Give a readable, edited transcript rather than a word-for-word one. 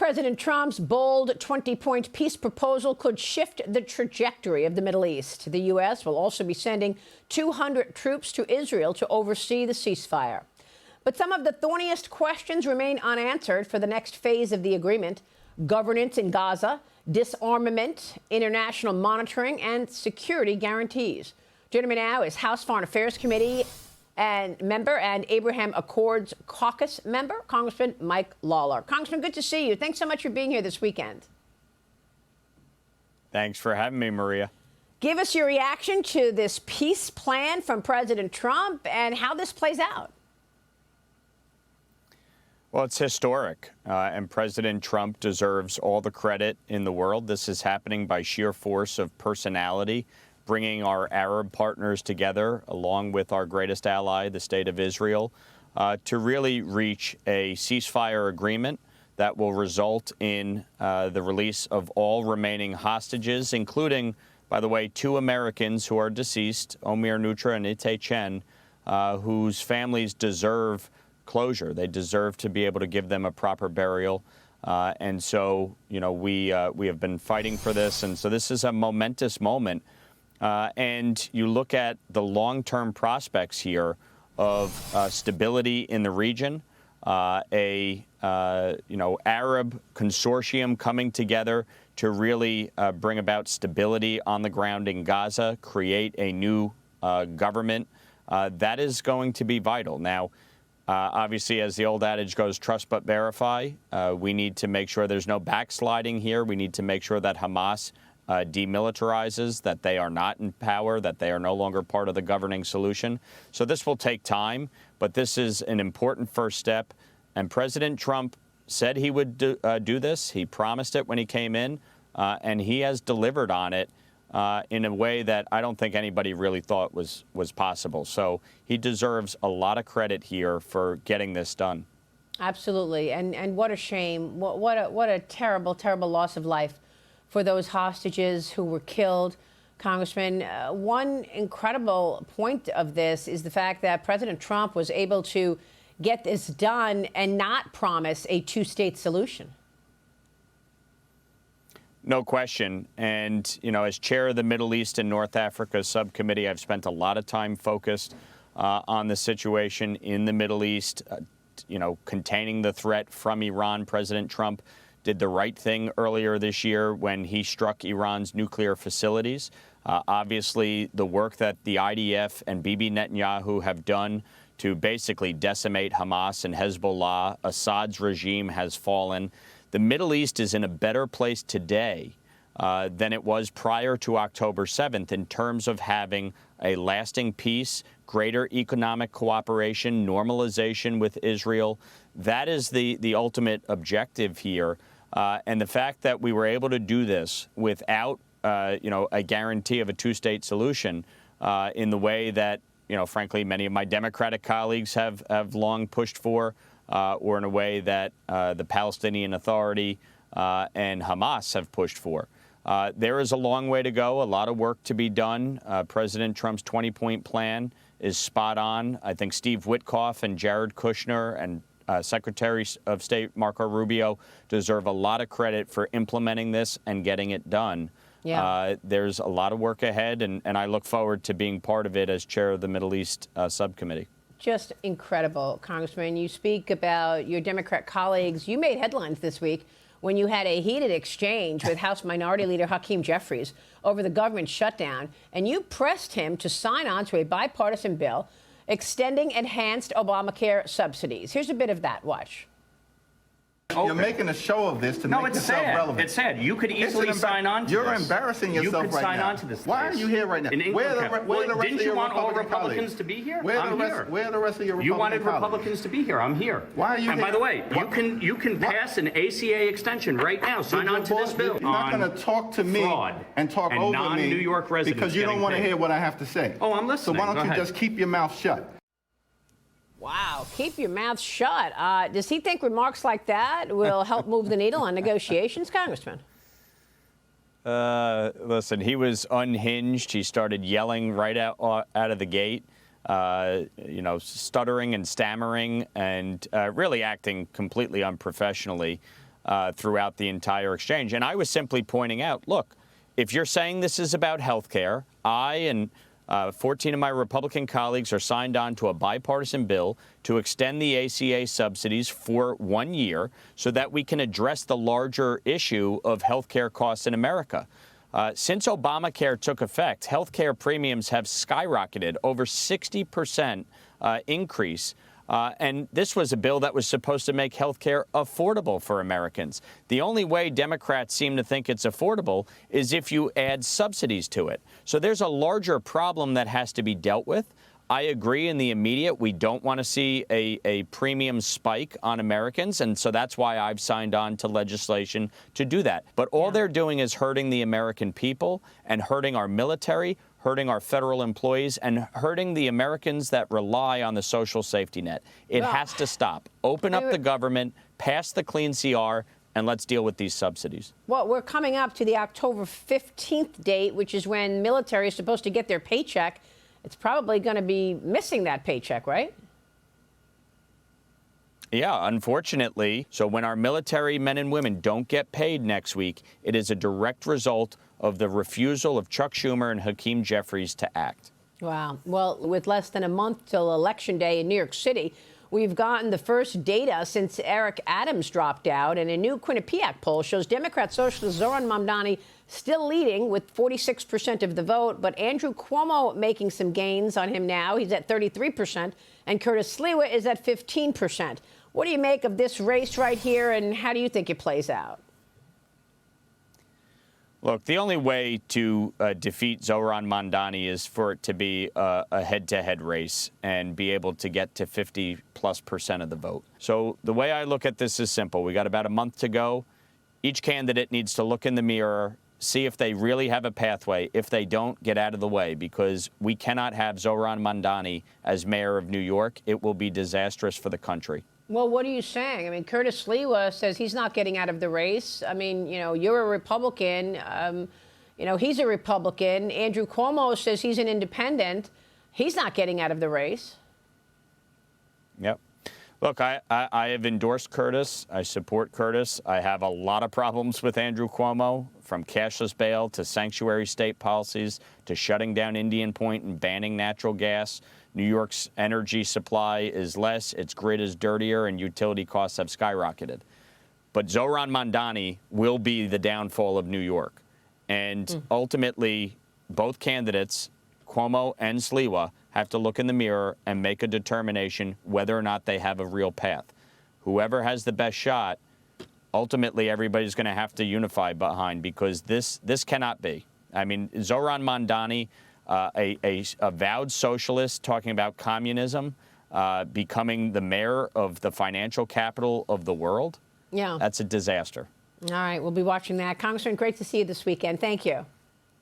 President Trump's bold 20-point peace proposal could shift the trajectory of the Middle East. The U.S. will also be sending 200 troops to Israel to oversee the ceasefire. But some of the thorniest questions remain unanswered for the next phase of the agreement: governance in Gaza, disarmament, international monitoring, and security guarantees. Joining me now is House Foreign Affairs Committee and member and Abraham Accords Caucus member, Congressman Mike Lawler. Congressman, good to see you. Thanks so much for being here this weekend. Thanks for having me, Maria. Give us your reaction to this peace plan from President Trump and how this plays out. Well, it's historic, and President Trump deserves all the credit in the world. This is happening by sheer force of personality, bringing our Arab partners together, along with our greatest ally, the State of Israel, to really reach a ceasefire agreement that will result in the release of all remaining hostages, including, by the way, 2 Americans who are deceased, Omir Nutra and Ite Chen, whose families deserve closure. They deserve to be able to give them a proper burial. And so, you know, we have been fighting for this. And so this is a momentous moment. And you look at the long-term prospects here of stability in the region, Arab consortium coming together to really bring about stability on the ground in Gaza, create a new government. That is going to be vital. Now, obviously, as the old adage goes, trust but verify. We need to make sure there's no backsliding here. We need to make sure that Hamas demilitarizes, that they are not in power, that they are no longer part of the governing solution. So this will take time, but this is an important first step. And President Trump said he would do this. He promised it when he came in, and he has delivered on it in a way that I don't think anybody really thought was possible. So he deserves a lot of credit here for getting this done. Absolutely. And what a shame. What a terrible, terrible loss of life for those hostages who were killed. Congressman, one incredible point of this is the fact that President Trump was able to get this done and not promise a 2-state solution. No question. And, you know, as chair of the Middle East and North Africa subcommittee, I've spent a lot of time focused on the situation in the Middle East, containing the threat from Iran. President Trump did the right thing earlier this year when he struck Iran's nuclear facilities. Obviously, the work that the IDF and Bibi Netanyahu have done to basically decimate Hamas and Hezbollah, Assad's regime has fallen. The Middle East is in a better place today than it was prior to October 7th in terms of having a lasting peace, greater economic cooperation, normalization with Israel. That is the ultimate objective here. And the fact that we were able to do this without, a guarantee of a 2-state solution in the way that, frankly, many of my Democratic colleagues have long pushed for, or in a way that the Palestinian Authority and Hamas have pushed for. There is a long way to go, a lot of work to be done. President Trump's 20-point plan is spot on. I think Steve Witkoff and Jared Kushner and Secretary of State Marco Rubio deserve a lot of credit for implementing this and getting it done. Yeah. There's a lot of work ahead, and I look forward to being part of it as chair of the Middle East subcommittee. Just incredible, Congressman. You speak about your Democrat colleagues. You made headlines this week when you had a heated exchange with House Minority Leader Hakeem Jeffries over the government shutdown, and you pressed him to sign on to a bipartisan bill extending enhanced Obamacare subsidies. Here's a bit of that. Watch. You're making a show of this to make yourself relevant. It's sad. You could easily sign on to this. You're embarrassing yourself right now. You could sign on to this. Why are you here right now? Didn't you want all Republicans to be here? I'm here. Where are the rest of your Republican colleagues? You wanted Republicans to be here. I'm here. Why are you here? And by the way, you can pass an ACA extension right now. Sign on to this bill. You're not going to talk to me and talk over me non-New York residents because you don't want to hear what I have to say. Oh, I'm listening. So why don't you just keep your mouth shut? Wow, keep your mouth shut. Does he think remarks like that will help move the needle on negotiations, Congressman? Listen, he was unhinged. He started yelling right out of the gate, stuttering and stammering and really acting completely unprofessionally. throughout the entire exchange. And I was simply pointing out, look, if you're saying this is about health care, I and 14 of my Republican colleagues are signed on to a bipartisan bill to extend the ACA subsidies for 1 year so that we can address the larger issue of health care costs in America. Since Obamacare took effect, health care premiums have skyrocketed, over 60% increase. And this was a bill that was supposed to make health care affordable for Americans. The only way Democrats seem to think it's affordable is if you add subsidies to it. So there's a larger problem that has to be dealt with. I agree in the immediate, we don't want to see a premium spike on Americans, and so that's why I've signed on to legislation to do that. But all they're doing is hurting the American people and hurting our military, hurting our federal employees, and hurting the Americans that rely on the social safety net. It has to stop. Open up the government, pass the clean CR, and let's deal with these subsidies. Well, we're coming up to the October 15th date, which is when military is supposed to get their paycheck. It's probably going to be missing that paycheck, right? Yeah, unfortunately. So when our military men and women don't get paid next week, it is a direct result of the refusal of Chuck Schumer and Hakeem Jeffries to act. Wow. Well, with less than a month till Election Day in New York City, we've gotten the first data since Eric Adams dropped out, and a new Quinnipiac poll shows Democrat Socialist Zohran Mamdani still leading with 46% of the vote, but Andrew Cuomo making some gains on him now. He's at 33%, and Curtis Sliwa is at 15%. What do you make of this race right here, and how do you think it plays out? Look, the only way to defeat Zohran Mamdani is for it to be a head-to-head race and be able to get to 50+% of the vote. So the way I look at this is simple. We got about a month to go. Each candidate needs to look in the mirror, see if they really have a pathway. If they don't, get out of the way, because we cannot have Zohran Mamdani as mayor of New York. It will be disastrous for the country. Well, what are you saying? I mean, Curtis Sliwa says he's not getting out of the race. I mean, you know, you're a Republican. You know, he's a Republican. Andrew Cuomo says he's an independent. He's not getting out of the race. Yep. Look, I have endorsed Curtis. I support Curtis. I have a lot of problems with Andrew Cuomo, from cashless bail to sanctuary state policies to shutting down Indian Point and banning natural gas. New York's energy supply is less, its grid is dirtier, and utility costs have skyrocketed. But Zohran Mamdani will be the downfall of New York. And ultimately, both candidates, Cuomo and Sliwa, have to look in the mirror and make a determination whether or not they have a real path. Whoever has the best shot, ultimately everybody's going to have to unify behind, because this cannot be. I mean, Zohran Mamdani, a avowed socialist talking about communism, becoming the mayor of the financial capital of the world. Yeah. That's a disaster. All right, we'll be watching that. Congressman, great to see you this weekend. Thank you.